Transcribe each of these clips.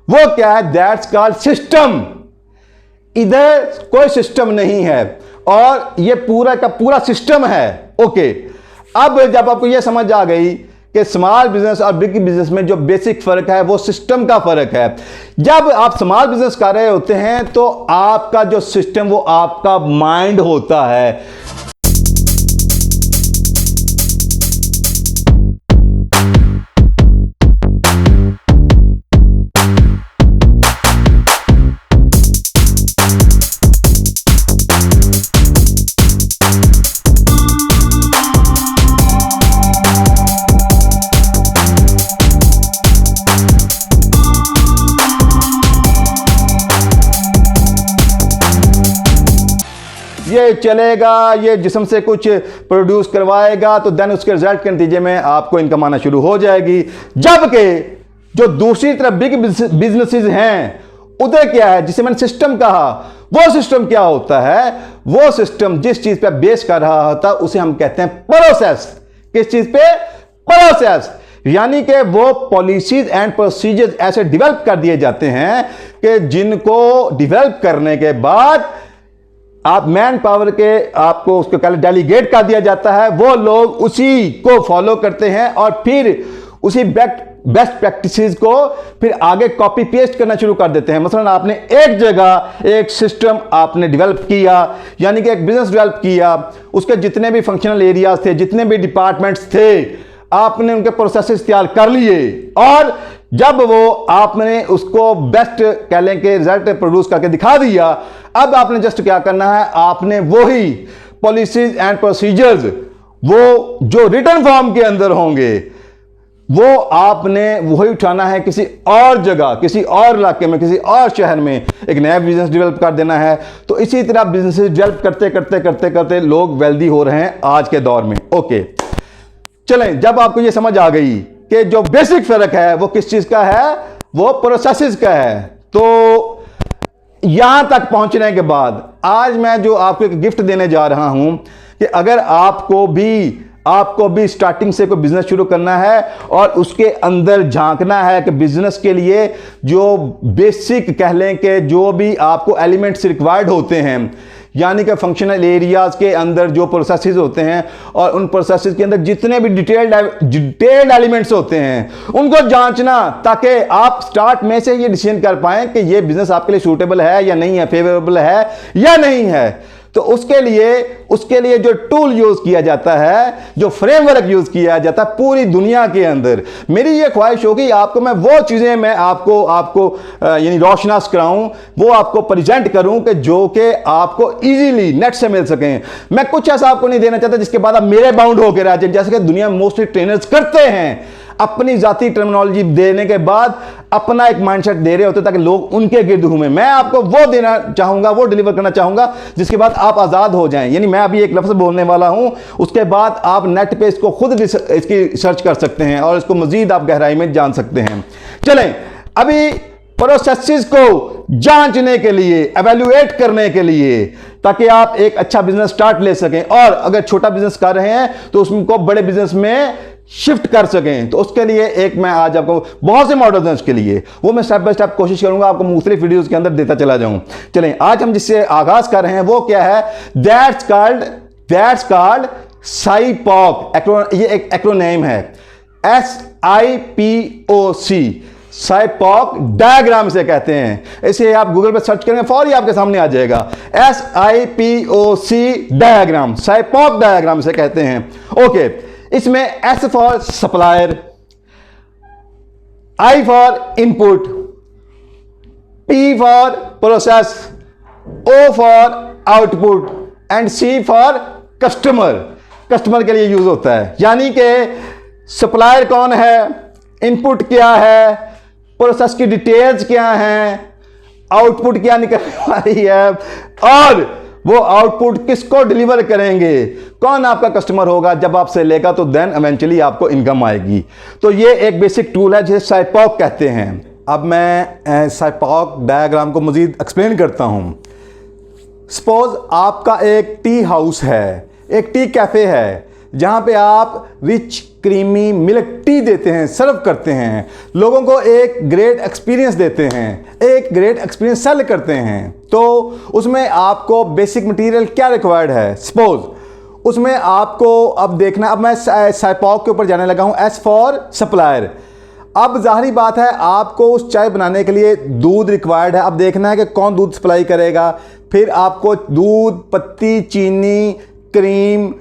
वो क्या है? That's called system. इधर कोई सिस्टम नहीं है और ये पूरा का पूरा सिस्टम है। ओके, अब जब आपको ये समझ आ गई कि स्मॉल बिजनेस और बिग बिजनेस में जो बेसिक फर्क है वो सिस्टम का फर्क है। जब आप स्मॉल बिजनेस कर रहे होते हैं तो आपका जो सिस्टम वो आपका माइंड होता है। ये चलेगा, ये जिस्म से कुछ प्रोड्यूस करवाएगा तो देन उसके रिजल्ट के नतीजे में आपको इनकम आना शुरू हो जाएगी। जबकि जो दूसरी तरफ बिग बिजनेसेस हैं उधर क्या है, जिसे मैंने सिस्टम कहा, वो सिस्टम क्या होता है? वो सिस्टम जिस चीज पे बेस कर रहा होता है उसे हम कहते हैं प्रोसेस। किस चीज पे? प्रोसेस। यानी कि वो पॉलिसीज एंड प्रोसीजर्स ऐसे डेवलप कर दिए जाते हैं कि जिनको डेवलप करने के बाद आप मैन पावर के आपको उसको पहले डेलीगेट कर दिया जाता है, वो लोग उसी को फॉलो करते हैं और फिर उसी बेस्ट प्रैक्टिसेस को फिर आगे कॉपी पेस्ट करना शुरू कर देते हैं। मसलन आपने एक जगह एक सिस्टम आपने डेवलप किया, यानी कि एक बिजनेस डेवलप किया, उसके जितने भी फंक्शनल एरियाज थे, जितने भी डिपार्टमेंट्स थे, आपने उनके प्रोसेसेस तैयार कर लिए और जब वो आपने उसको बेस्ट कह लें कि रिजल्ट प्रोड्यूस करके दिखा दिया, अब आपने जस्ट क्या करना है, आपने वही पॉलिसीज एंड प्रोसीजर्स वो जो रिटन फॉर्म के अंदर होंगे वो आपने वही उठाना है किसी और जगह, किसी और इलाके में, किसी और शहर में एक नया बिजनेस डेवलप कर देना है। तो इसी तरह बिजनेस डेवलप करते करते करते करते लोग वेल्दी हो रहे हैं आज के दौर में। ओके, चलें, जब आपको ये समझ आ गई कि जो बेसिक फर्क है वो किस चीज का है, वो प्रोसेसेस का है, तो यहां तक पहुंचने के बाद आज मैं जो आपको एक गिफ्ट देने जा रहा हूं कि अगर आपको भी स्टार्टिंग से कोई बिजनेस शुरू करना है और उसके अंदर झांकना है कि बिजनेस के लिए जो बेसिक कह लें कि जो भी आपको एलिमेंट्स रिक्वायर्ड होते हैं, यानी कि फंक्शनल एरियाज के अंदर जो प्रोसेसेस होते हैं और उन प्रोसेसेस के अंदर जितने भी डिटेल्ड एलिमेंट्स होते हैं उनको जांचना, ताकि आप स्टार्ट में से ये डिसीजन कर पाएं कि ये बिजनेस आपके लिए सूटेबल है या नहीं है, फेवरेबल है या नहीं है। तो उसके लिए जो टूल यूज किया जाता है, जो फ्रेमवर्क यूज किया जाता है पूरी दुनिया के अंदर, मेरी ये ख्वाहिश होगी आपको मैं वो चीजें मैं आपको यानी रोशनास कराऊं, वो आपको प्रेजेंट करूं कि जो कि आपको इजीली नेट से मिल सकें। मैं कुछ ऐसा आपको नहीं देना चाहता जिसके बाद आप मेरे बाउंड होकर आ जाए, जैसे कि दुनिया में मोस्टली ट्रेनर्स करते हैं। अपनी जाती टर्मिनोलॉजी देने के बाद अपना एक माइंडसेट दे रहे होते ताकि लोग उनके गिर्द घूमें। मैं आपको वो देना चाहूंगा, वो डिलीवर करना चाहूंगा जिसके बाद आप आजाद हो जाएं। यानी मैं अभी एक लफ्ज बोलने वाला हूं, उसके बाद आप नेट पे इसको खुद इसकी सर्च कर सकते हैं और इसको मजीद आप गहराई में जान सकते हैं। चलें, अभी प्रोसेसेस को जांचने के लिए, एवेल्युएट करने के लिए, ताकि आप एक अच्छा बिजनेस स्टार्ट ले सकें और अगर छोटा बिजनेस कर रहे हैं तो उसको बड़े बिजनेस में शिफ्ट कर सकें, तो उसके लिए एक मैं आज आपको बहुत से मॉडल्स हैं उसके लिए, वो मैं स्टेप बाय स्टेप कोशिश करूंगा आपको मुख्तलिफ वीडियोस के अंदर देता चला जाऊं। चलें, आज हम जिससे आगाज कर रहे हैं वो क्या है? That's called SIPOC। ये एक एक्रोनेम है, SIPOC, SIPOC डायग्राम से कहते हैं। इसे आप गूगल पे सर्च करेंगे फौरी आपके सामने आ जाएगा, SIPOC डायग्राम, SIPOC डायग्राम से कहते हैं। ओके, इसमें S for supplier, I for input, P for process, O for output and C for customer के लिए यूज होता है। यानी कि सप्लायर कौन है, इनपुट क्या है, प्रोसेस की डिटेल्स क्या हैं, आउटपुट क्या निकलने वाली है और वो आउटपुट किसको डिलीवर करेंगे, कौन आपका कस्टमर होगा जब आपसे लेगा, तो देन इवेंचुअली आपको इनकम आएगी। तो ये एक बेसिक टूल है जिसे SIPOC कहते हैं। अब मैं SIPOC डायग्राम को मजीद एक्सप्लेन करता हूं। सपोज आपका एक टी हाउस है, एक टी कैफे है, जहां पे आप रिच क्रीमी मिल्क टी देते हैं, सर्व करते हैं, लोगों को एक ग्रेट एक्सपीरियंस देते हैं, एक ग्रेट एक्सपीरियंस सेल करते हैं, तो उसमें आपको बेसिक मटेरियल क्या रिक्वायर्ड है? सपोज उसमें आपको अब देखना, अब मैं साइपॉक के ऊपर जाने लगा हूं, एस फॉर सप्लायर। अब जाहिर बात है आपको उस चाय बनाने के लिए दूध रिक्वायर्ड है। अब देखना है कि कौन दूध सप्लाई करेगा, फिर आपको दूध, पत्ती, चीनी, क्रीम,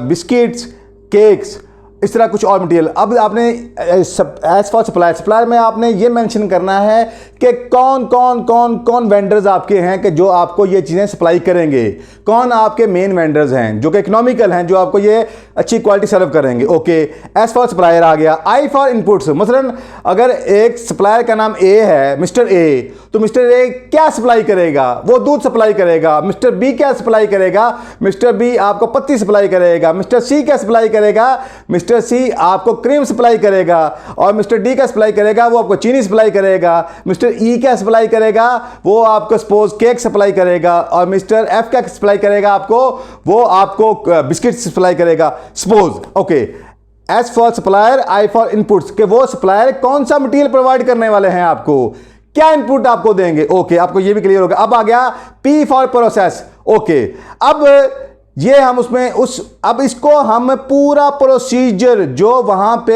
बिस्किट्स, केक्स, इस तरह कुछ और मटेरियल। अब आपने एज फॉर सप्लायर में आपने ये मेंशन करना है कि कौन कौन कौन कौन वेंडर्स आपके हैं कि जो आपको ये चीज़ें सप्लाई करेंगे, कौन आपके मेन वेंडर्स हैं जो कि इकोनॉमिकल हैं, जो आपको ये अच्छी क्वालिटी सर्व करेंगे। ओके, एज फॉर सप्लायर आ गया। आई फॉर इनपुट्स, मसलन अगर एक सप्लायर का नाम ए है, मिस्टर ए, तो मिस्टर ए क्या सप्लाई करेगा? वो दूध सप्लाई करेगा। मिस्टर बी क्या सप्लाई करेगा? मिस्टर बी आपको पत्ती सप्लाई करेगा। मिस्टर सी क्या सप्लाई करेगा? मिस्टर सी आपको क्रीम सप्लाई करेगा। और मिस्टर डी क्या सप्लाई करेगा? वो आपको चीनी सप्लाई करेगा। मिस्टर ई क्या सप्लाई करेगा? वो आपको सपोज केक सप्लाई करेगा। और मिस्टर एफ क्या सप्लाई करेगा आपको? वो आपको बिस्किट सप्लाई करेगा, suppose. Okay, S for supplier, I for inputs, कि वो सप्लायर कौन सा मटेरियल प्रोवाइड करने वाले हैं आपको, क्या इनपुट आपको देंगे। ओके, आपको ये भी क्लियर होगा। अब आ गया पी फॉर प्रोसेस। ओके, अब ये हम उसमें अब इसको हम पूरा प्रोसीजर जो वहां पे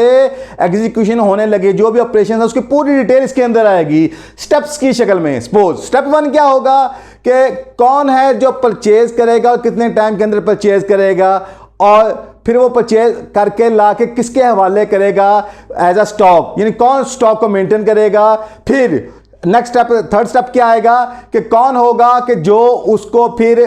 एग्जीक्यूशन होने लगे, जो भी ऑपरेशन है, उसकी पूरी डिटेल इसके अंदर आएगी स्टेप्स की शक्ल में। सपोज स्टेप 1 क्या होगा कि कौन है जो परचेज करेगा और कितने टाइम के अंदर परचेज करेगा, और फिर वो परचेज करके ला के किसके हवाले करेगा एज अ स्टॉक, यानी कौन स्टॉक को मेंटेन करेगा। फिर नेक्स्ट स्टेप, थर्ड स्टेप क्या आएगा कि कौन होगा कि जो उसको फिर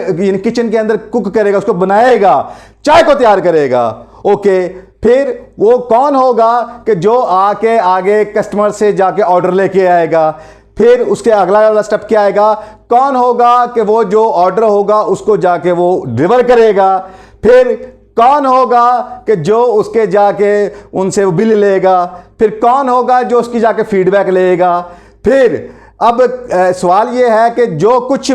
किचन के अंदर कुक करेगा, उसको बनाएगा, चाय को तैयार करेगा। ओके, फिर वो कौन होगा कि जो आके आगे कस्टमर से जाके ऑर्डर लेके आएगा। फिर उसके अगला वाला स्टेप क्या आएगा, कौन होगा कि वो जो ऑर्डर होगा उसको जाके वो डिलीवर करेगा। फिर कौन होगा कि जो उसके जाके उनसे वो बिल लेगा। फिर कौन होगा जो उसकी जाके फीडबैक लेगा। फिर अब सवाल यह है कि जो कुछ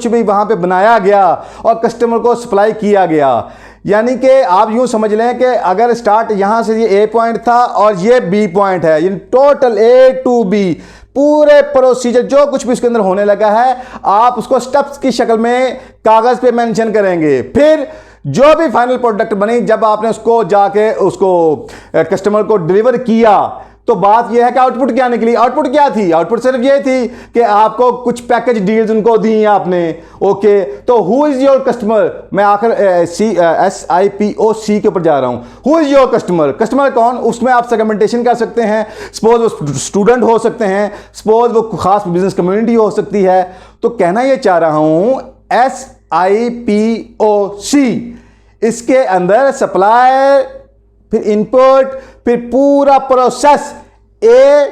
भी वहां पे बनाया गया और कस्टमर को सप्लाई किया गया, यानी कि आप यूं समझ लें कि अगर स्टार्ट यहां से ये ए पॉइंट था और ये बी पॉइंट है, यानी टोटल ए टू बी पूरे प्रोसीजर जो कुछ भी इसके अंदर होने लगा है, आप उसको स्टेप्स की शक्ल में कागज पे मेंशन करेंगे। फिर जो भी फाइनल प्रोडक्ट बनी, जब आपने उसको जाके उसको कस्टमर को डिलीवर किया, तो बात यह है कि आउटपुट क्या निकली। आउटपुट क्या थी? आउटपुट सिर्फ ये थी कि आपको कुछ पैकेज डील्स उनको दी आपने। ओके, तो हु इज योर कस्टमर, मैं आखिर SIPOC के ऊपर जा रहा हूं। Who is your customer, customer कौन, उसमें आप सेगमेंटेशन कर सकते हैं। सपोज वो स्टूडेंट हो सकते हैं, सपोज वो खास बिजनेस कम्युनिटी हो सकती है। तो कहना यह चाह रहा हूं SIPOC, इसके अंदर सप्लायर, फिर इनपुट, फिर पूरा प्रोसेस ए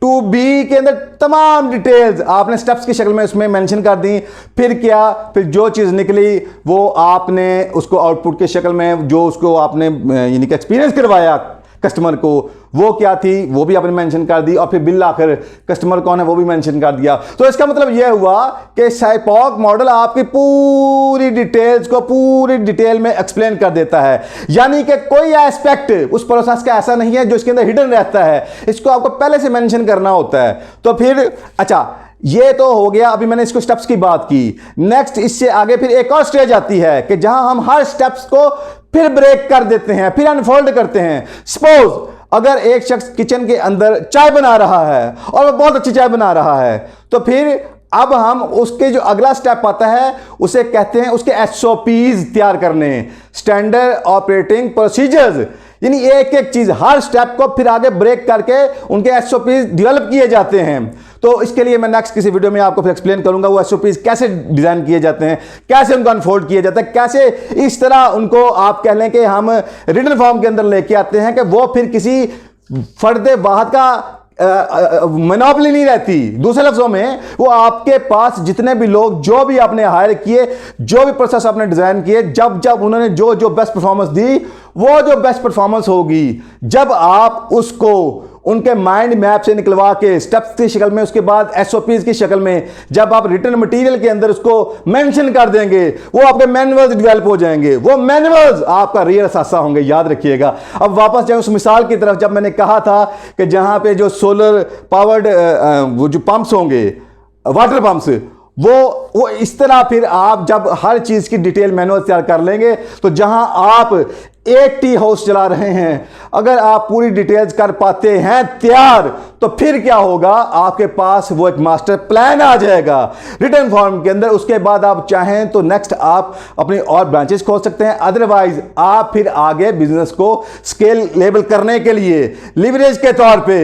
टू बी के अंदर तमाम डिटेल्स आपने स्टेप्स की शक्ल में उसमें मेंशन कर दी। फिर क्या, फिर जो चीज़ निकली वो आपने उसको आउटपुट की शक्ल में, जो उसको आपने यानी कि एक्सपीरियंस करवाया कस्टमर को, वो क्या थी वो भी आपने मेंशन कर दी। और फिर बिल आखिर कस्टमर कौन है वो भी मेंशन कर दिया। तो इसका मतलब यह हुआ कि साइपॉक मॉडल आपकी पूरी डिटेल्स को पूरी डिटेल में एक्सप्लेन कर देता है, यानी कि कोई एस्पेक्ट उस प्रोसेस का ऐसा नहीं है जो इसके अंदर हिडन रहता है, इसको आपको पहले से मेंशन करना होता है। तो फिर अच्छा, ये तो हो गया, अभी मैंने इसको स्टेप्स की बात की। नेक्स्ट इससे आगे फिर एक और स्टेज आती है कि जहां हम हर स्टेप्स को फिर ब्रेक कर देते हैं, फिर अनफोल्ड करते हैं। सपोज अगर एक शख्स किचन के अंदर चाय बना रहा है और वो बहुत अच्छी चाय बना रहा है, तो फिर अब हम उसके जो अगला स्टेप आता है उसे कहते हैं उसके SOPs तैयार करने, स्टैंडर्ड ऑपरेटिंग प्रोसीजर्स, यानी एक एक चीज हर स्टेप को फिर आगे ब्रेक करके उनके SOPs डेवलप किए जाते हैं। तो इसके लिए मैं नेक्स्ट किसी वीडियो में आपको फिर एक्सप्लेन करूंगा वो SOPs कैसे डिजाइन किए जाते हैं, कैसे उनको अनफोल्ड किया जाता है, कैसे इस तरह उनको आप कह लें कि हम रिटन फॉर्म के अंदर लेके आते हैं कि वो फिर किसी फर्द वाहद का मोनोपोली नहीं रहती। दूसरे लफ्जों में वो आपके पास जितने भी लोग जो भी आपने हायर किए, जो भी प्रोसेस आपने डिजाइन किए, जब जब उन्होंने जो जो बेस्ट परफॉर्मेंस दी, वो जो बेस्ट परफॉर्मेंस होगी जब आप उसको उनके माइंड मैप से निकलवा के स्टेप्स की शक्ल में, उसके बाद एसओपीज की शक्ल में जब आप रिटर्न मटेरियल के अंदर उसको मेंशन कर देंगे, वो आपके मैनुअल्स डेवलप हो जाएंगे। वो मैनुअल्स आपका रियल असासा होंगे, याद रखिएगा। अब वापस जाए उस मिसाल की तरफ, जब मैंने कहा था कि जहां पे जो सोलर पावर्ड वो जो पंप्स होंगे, वाटर पंप्स, वो इस तरह फिर आप जब हर चीज की डिटेल मैनुअल तैयार कर लेंगे, तो जहां आप एक टी हाउस चला रहे हैं, अगर आप पूरी डिटेल्स कर पाते हैं तैयार, तो फिर क्या होगा, आपके पास वो एक मास्टर प्लान आ जाएगा रिटर्न फॉर्म के अंदर। उसके बाद आप चाहें तो नेक्स्ट आप अपनी और ब्रांचेस खोल सकते हैं। अदरवाइज आप फिर आगे बिजनेस को स्केल लेवल करने के लिए लिवरेज के तौर पे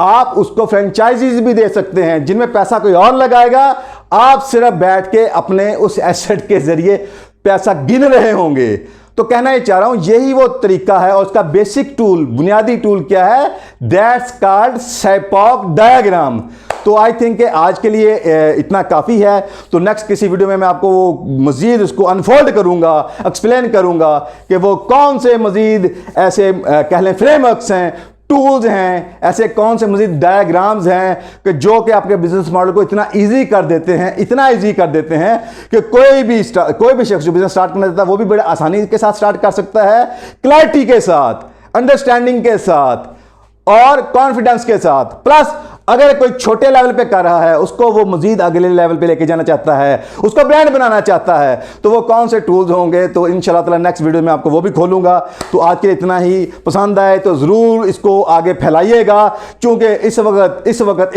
आप उसको फ्रेंचाइजीज भी दे सकते हैं, जिनमें पैसा कोई और लगाएगा, आप सिर्फ बैठ के अपने उस एसेट के जरिए पैसा गिन रहे होंगे। तो कहना ये चाह रहा हूं, यही वो तरीका है। और उसका बेसिक टूल, बुनियादी टूल क्या है, दैट्स कॉल्ड SIPOC डायग्राम। तो आई थिंक आज के लिए इतना काफ़ी है। तो नेक्स्ट किसी वीडियो में मैं आपको वो मज़ीद उसको अनफोल्ड करूंगा, एक्सप्लेन करूंगा कि वो कौन से मज़ीद ऐसे कह लें फ्रेमवर्क्स हैं, टूल्स हैं, ऐसे कौन से मज़ीद डायग्राम्स हैं कि जो कि आपके बिजनेस मॉडल को इतना इजी कर देते हैं, इतना इजी कर देते हैं कि कोई भी शख्स जो बिजनेस स्टार्ट करना चाहता है वो भी बड़े आसानी के साथ स्टार्ट कर सकता है, क्लैरिटी के साथ, अंडरस्टैंडिंग के साथ और कॉन्फिडेंस के साथ। प्लस अगर कोई छोटे लेवल पे कर रहा है, उसको वो मजीद अगले लेवल पे लेके जाना चाहता है, उसको ब्रांड बनाना चाहता है, तो वो कौन से टूल्स होंगे, तो इंशाल्लाह ताला नेक्स्ट वीडियो में आपको वो भी खोलूंगा। तो आज के लिए इतना ही। पसंद आए तो ज़रूर इसको आगे फैलाइएगा, क्योंकि इस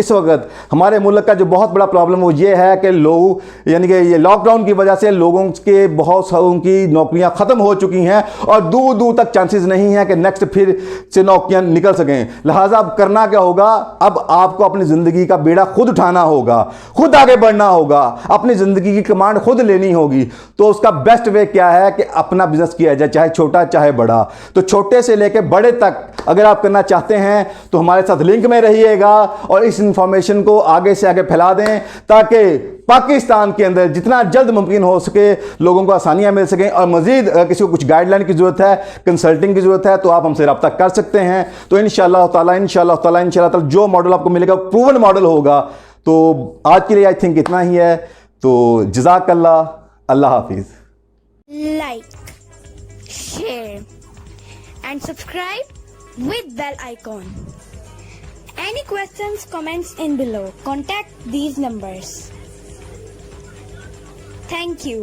वक्त हमारे मुल्क का जो बहुत बड़ा प्रॉब्लम वो ये है कि लोग, यानी कि ये लॉकडाउन की वजह से लोगों के बहुत सारों की नौकरियां ख़त्म हो चुकी हैं और दूर दूर तक चांसेस नहीं है कि नेक्स्ट फिर से नौकरियां निकल सकें। लिहाजा अब करना क्या होगा, अब आपको अपनी जिंदगी का बेड़ा खुद उठाना होगा, खुद आगे बढ़ना होगा, अपनी जिंदगी की कमांड खुद लेनी होगी। तो उसका बेस्ट वे क्या है कि अपना बिजनेस किया जाए, चाहे छोटा चाहे बड़ा। तो छोटे से लेकर बड़े तक अगर आप करना चाहते हैं तो हमारे साथ लिंक में रहिएगा और इस इंफॉर्मेशन को आगे से आगे फैला दें, ताकि पाकिस्तान के अंदर जितना जल्द मुमकिन हो सके लोगों को आसानियां मिल सकें। और मजीद किसी को कुछ गाइडलाइन की जरूरत है, कंसल्टिंग की जरूरत है, तो आप हमसे रब्ता कर सकते हैं। तो इंशाअल्लाह ताला जो मॉडल आपको मिलेगा प्रूवन मॉडल होगा। तो आज के लिए आई थिंक इतना ही है। तो जज़ाकल्लाह, अल्लाह हाफिज। Like, share and subscribe with bell icon. Any questions, comments in below. Contact these numbers. Thank you.